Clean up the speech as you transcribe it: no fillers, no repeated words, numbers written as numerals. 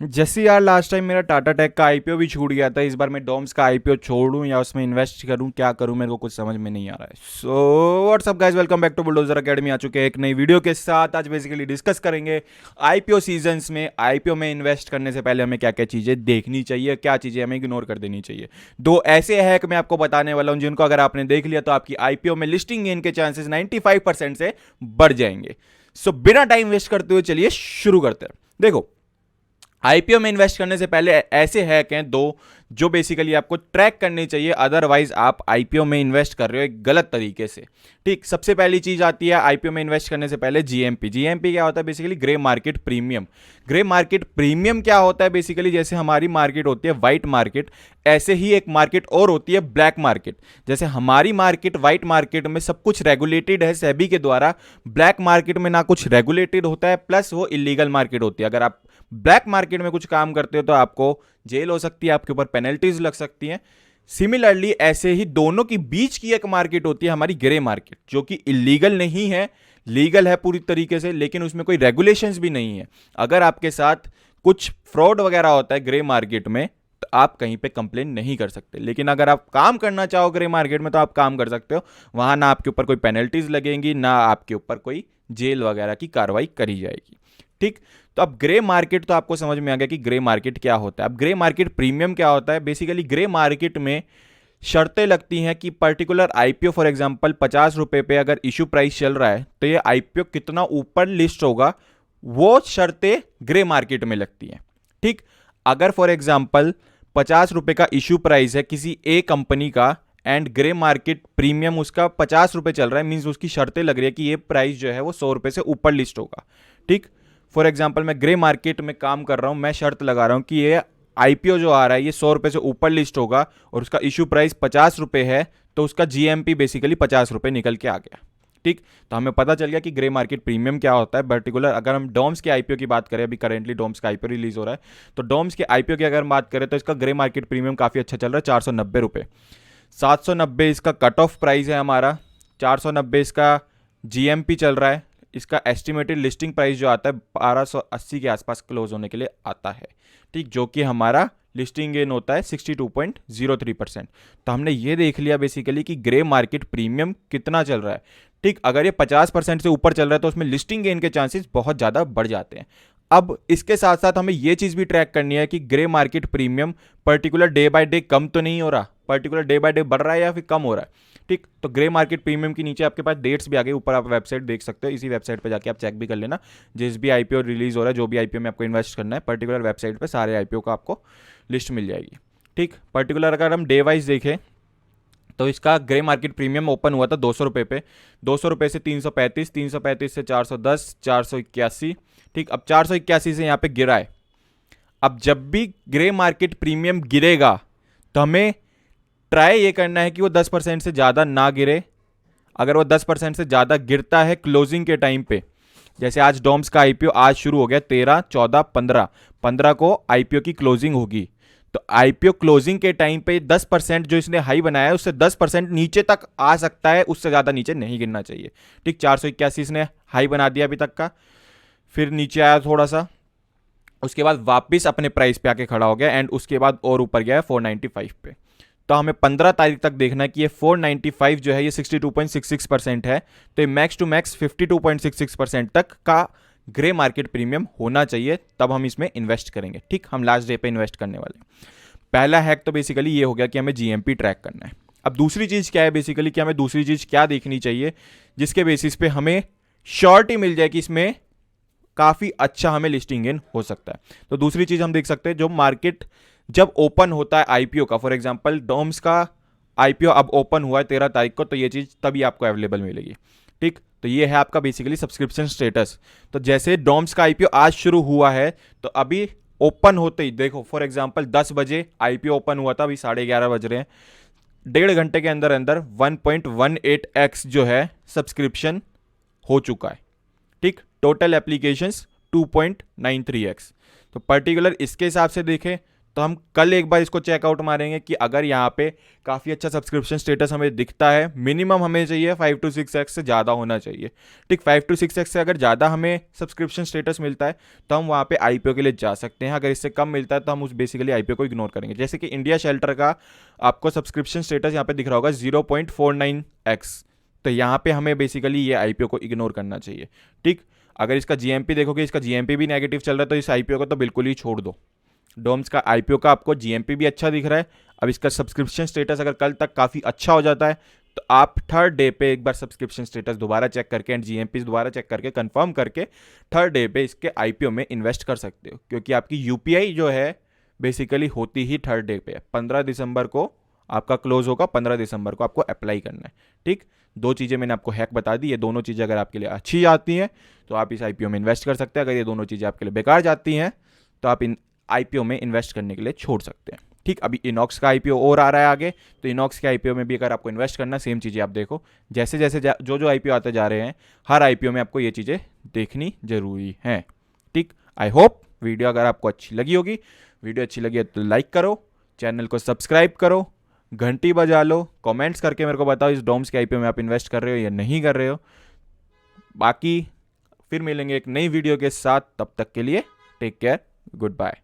जैसे यार last time मेरा टाटा टेक का आईपीओ भी छूट गया था, इस बार मैं डॉम्स का आईपीओ छोड़ूं या उसमें इन्वेस्ट करूं, क्या करूं मेरे को कुछ समझ में नहीं आ रहा है। So what's up guys, welcome back to bulldozer academy. आ चुके हैं एक नई वीडियो के साथ। आज बेसिकली डिस्कस करेंगे आईपीओ सीजन्स में आईपीओ में इन्वेस्ट करने से पहले हमें क्या क्या चीज़ें देखनी चाहिए, क्या चीज़ें हमें इग्नोर कर देनी चाहिए। दो ऐसे हैक मैं आपको बताने वाला हूं जिनको अगर आपने देख लिया तो आपकी आईपीओ में लिस्टिंग गेन के चांसेस 95% से बढ़ जाएंगे। सो बिना टाइम वेस्ट करते हुए चलिए शुरू करते हैं। देखो, आईपीओ में इन्वेस्ट करने से पहले ऐसे हैक हैं दो जो बेसिकली आपको ट्रैक करनी चाहिए, अदरवाइज आप आईपीओ में इन्वेस्ट कर रहे हो एक गलत तरीके से। ठीक, सबसे पहली चीज आती है आईपीओ में इन्वेस्ट करने से पहले जीएमपी। जीएमपी क्या होता है? Basically grey market premium. Grey market premium क्या होता है? बेसिकली जैसे हमारी मार्केट होती है व्हाइट मार्केट, ऐसे ही एक मार्केट और होती है ब्लैक मार्केट। जैसे हमारी मार्केट व्हाइट मार्केट में सब कुछ रेगुलेटेड है सेबी के द्वारा, ब्लैक मार्केट में ना कुछ रेगुलेटेड होता है, प्लस वो इलीगल मार्केट होती है। अगर आप ब्लैक मार्केट में कुछ काम करते हो तो आपको जेल हो सकती है, आपके ऊपर पेनल्टीज लग सकती हैं। सिमिलरली ऐसे ही दोनों की बीच की एक मार्केट होती है हमारी ग्रे मार्केट, जो कि इलीगल नहीं है, लीगल है पूरी तरीके से, लेकिन उसमें कोई रेगुलेशंस भी नहीं है। अगर आपके साथ कुछ फ्रॉड वगैरह होता है ग्रे मार्केट में तो आप कहीं पे कंप्लेन नहीं कर सकते, लेकिन अगर आप काम करना चाहो ग्रे मार्केट में तो आप काम कर सकते हो। वहां ना आपके ऊपर कोई पेनल्टीज लगेंगी, ना आपके ऊपर कोई जेल वगैरह की कार्रवाई करी जाएगी। ठीक, तो अब ग्रे मार्केट तो आपको समझ में आ गया कि ग्रे मार्केट क्या होता है। अब ग्रे मार्केट प्रीमियम क्या होता है? बेसिकली ग्रे मार्केट में शर्तें लगती हैं कि पर्टिकुलर आईपीओ फॉर एग्जांपल 50 रुपए पे अगर इशू प्राइस चल रहा है तो ये आईपीओ कितना ऊपर लिस्ट होगा, वो शर्तें ग्रे मार्केट में लगती हैं। ठीक, अगर फॉर एग्जांपल 50 रुपए का इशू प्राइस है किसी ए कंपनी का एंड ग्रे मार्केट प्रीमियम उसका 50 रुपए चल रहा है, मीन्स उसकी शर्तें लग रही है कि ये प्राइस जो है वो 100 रुपए से ऊपर लिस्ट होगा। ठीक, फॉर एग्जाम्पल मैं ग्रे मार्केट में काम कर रहा हूं, मैं शर्त लगा रहा हूं कि ये आईपीओ जो आ रहा है ये 100 रुपए से ऊपर लिस्ट होगा और उसका इशू प्राइस 50 रुपए है, तो उसका जीएमपी बेसिकली 50 रुपए निकल के आ गया। ठीक, तो हमें पता चल गया कि ग्रे मार्केट प्रीमियम क्या होता है। पर्टिकुलर अगर हम डॉम्स के आईपीओ की बात करें, अभी करेंटली डॉम्स का आईपीओ रिलीज हो रहा है, तो डॉम्स के आईपीओ की अगर हम बात करें तो इसका ग्रे मार्केट प्रीमियम काफी अच्छा चल रहा है, 490 रुपए। 790 इसका कट ऑफ प्राइस है हमारा, 490 इसका जीएमपी चल रहा है। इसका एस्टिमेटेड लिस्टिंग प्राइस जो आता है 1280 के आसपास क्लोज होने के लिए आता है। ठीक, जो कि हमारा लिस्टिंग गेन होता है 62.03%। तो हमने ये देख लिया बेसिकली कि ग्रे मार्केट प्रीमियम कितना चल रहा है। ठीक, अगर ये 50% से ऊपर चल रहा है तो उसमें लिस्टिंग गेन के चांसेस बहुत ज़्यादा बढ़ जाते हैं। अब इसके साथ साथ हमें यह चीज़ भी ट्रैक करनी है कि grey market premium particular day by day कम तो नहीं हो रहा, पर्टिकुलर डे बाय डे बढ़ रहा है या फिर कम हो रहा है। ठीक, तो ग्रे मार्केट प्रीमियम के नीचे आपके पास डेट्स भी आ गई, ऊपर आप वेबसाइट देख सकते हो, इसी वेबसाइट पे जाके आप चेक भी कर लेना। जिस भी आईपीओ रिलीज हो रहा है, जो भी आईपीओ में आपको इन्वेस्ट करना है, पर्टिकुलर वेबसाइट पे सारे आईपीओ का आपको लिस्ट मिल जाएगी। ठीक, पर्टिकुलर अगर हम डे वाइज देखें तो इसका ग्रे मार्केट प्रीमियम ओपन हुआ था 200 रुपये पे, 200 रुपये से 335, 335 से 410, 481। ठीक, अब 481 से यहाँ पे गिरा है। अब जब भी ग्रे मार्केट प्रीमियम गिरेगा तो हमें ट्राई ये करना है कि वो 10% से ज़्यादा ना गिरे। अगर वो 10% से ज़्यादा गिरता है क्लोजिंग के टाइम पे, जैसे आज डॉम्स का आईपीओ आज शुरू हो गया 13, 14, 15 को आईपीओ की क्लोजिंग होगी, तो आईपीओ क्लोजिंग के टाइम पे 10% जो इसने हाई बनाया है उससे 10% नीचे तक आ सकता है, उससे ज़्यादा नीचे नहीं गिरना चाहिए। ठीक, 481 इसने हाई बना दिया अभी तक का, फिर नीचे आया थोड़ा सा, उसके बाद वापस अपने प्राइस पे आके खड़ा हो गया एंड उसके बाद और ऊपर गया है 495 पे। तो हमें 15 तारीख तक देखना है कि ये 495 जो है ये 62.66% है, तो ये मैक्स टू मैक्स 52.66% तक का ग्रे मार्केट प्रीमियम होना चाहिए, तब हम इसमें इन्वेस्ट करेंगे। ठीक, हम लास्ट डे पे इन्वेस्ट करने वाले हैं। पहला हैक तो बेसिकली ये हो गया कि हमें जीएमपी ट्रैक करना है। अब दूसरी चीज़ क्या है बेसिकली, कि हमें दूसरी चीज़ क्या देखनी चाहिए जिसके बेसिस पे हमें श्योरिटी मिल जाए कि इसमें काफ़ी अच्छा हमें लिस्टिंग गेन हो सकता है। तो दूसरी चीज़ हम देख सकते हैं, जो मार्केट जब ओपन होता है आईपीओ का, फॉर एग्जांपल डॉम्स का आईपीओ अब ओपन हुआ है 13 तारीख को, तो ये चीज़ तभी आपको अवेलेबल मिलेगी। ठीक, तो ये है आपका बेसिकली सब्सक्रिप्शन स्टेटस। तो जैसे डॉम्स का आईपीओ आज शुरू हुआ है, तो अभी ओपन होते ही देखो, फॉर एग्जांपल 10 बजे आईपीओ ओपन हुआ था, अभी 11:30 बज रहे हैं, 1.5 घंटे के अंदर अंदर 1.18x जो है सब्सक्रिप्शन हो चुका है। ठीक, टोटल एप्लीकेशंस 2.93x। तो पर्टिकुलर इसके हिसाब से देखें तो हम कल एक बार इसको चेकआउट मारेंगे कि अगर यहाँ पे काफ़ी अच्छा सब्सक्रिप्शन स्टेटस हमें दिखता है, मिनिमम हमें चाहिए 5 to 6x से ज़्यादा होना चाहिए। ठीक, 5 to 6x से अगर ज़्यादा हमें सब्सक्रिप्शन स्टेटस मिलता है तो हम वहाँ पे आईपीओ के लिए जा सकते हैं। अगर इससे कम मिलता है तो हम उस बेसिकली आईपीओ को इग्नोर करेंगे। जैसे कि इंडिया शेल्टर का आपको सब्सक्रिप्शन स्टेटस यहाँ पे दिख रहा होगा 0.49x, तो यहाँ पे हमें बेसिकली ये आईपीओ को इग्नोर करना चाहिए। ठीक, अगर इसका जीएमपी देखोगे, इसका जीएमपी भी नेगेटिव चल रहा है, तो इस आईपीओ को तो बिल्कुल ही छोड़ दो। डोम्स का आईपीओ का आपको जीएमपी भी अच्छा दिख रहा है। अब इसका सब्सक्रिप्शन स्टेटस अगर कल तक काफ़ी अच्छा हो जाता है तो आप थर्ड डे पे एक बार सब्सक्रिप्शन स्टेटस दोबारा चेक करके एंड जीएमपी दोबारा चेक करके कंफर्म करके थर्ड डे पे इसके आईपीओ में इन्वेस्ट कर सकते हो, क्योंकि आपकी यूपीआई जो है बेसिकली होती ही थर्ड डे पे। 15 दिसंबर को आपका क्लोज होगा, 15 दिसंबर को आपको अप्लाई करना है। ठीक, दो चीज़ें मैंने आपको हैक बता दी, ये दोनों चीज़ें अगर आपके लिए अच्छी आती हैं तो आप इस आईपीओ में इन्वेस्ट कर सकते हैं। अगर ये दोनों चीज़ें आपके लिए बेकार जाती हैं तो आप इन आईपीओ में इन्वेस्ट करने के लिए छोड़ सकते हैं। ठीक, अभी इनॉक्स का आईपीओ और आ रहा है आगे, तो इनॉक्स के आईपीओ में भी अगर आपको इन्वेस्ट करना, सेम चीज़ें आप देखो। जैसे जैसे जो आईपीओ आते जा रहे हैं, हर आईपीओ में आपको ये चीज़ें देखनी जरूरी हैं। ठीक, आई होप वीडियो अगर आपको अच्छी लगी होगी, वीडियो अच्छी लगी है तो लाइक करो, चैनल को सब्सक्राइब करो, घंटी बजा लो, कमेंट्स करके मेरे को बताओ इस डोम्स के आईपीओ में आप इन्वेस्ट कर रहे हो या नहीं कर रहे हो। बाकी फिर मिलेंगे एक नई वीडियो के साथ, तब तक के लिए टेक केयर, गुड बाय।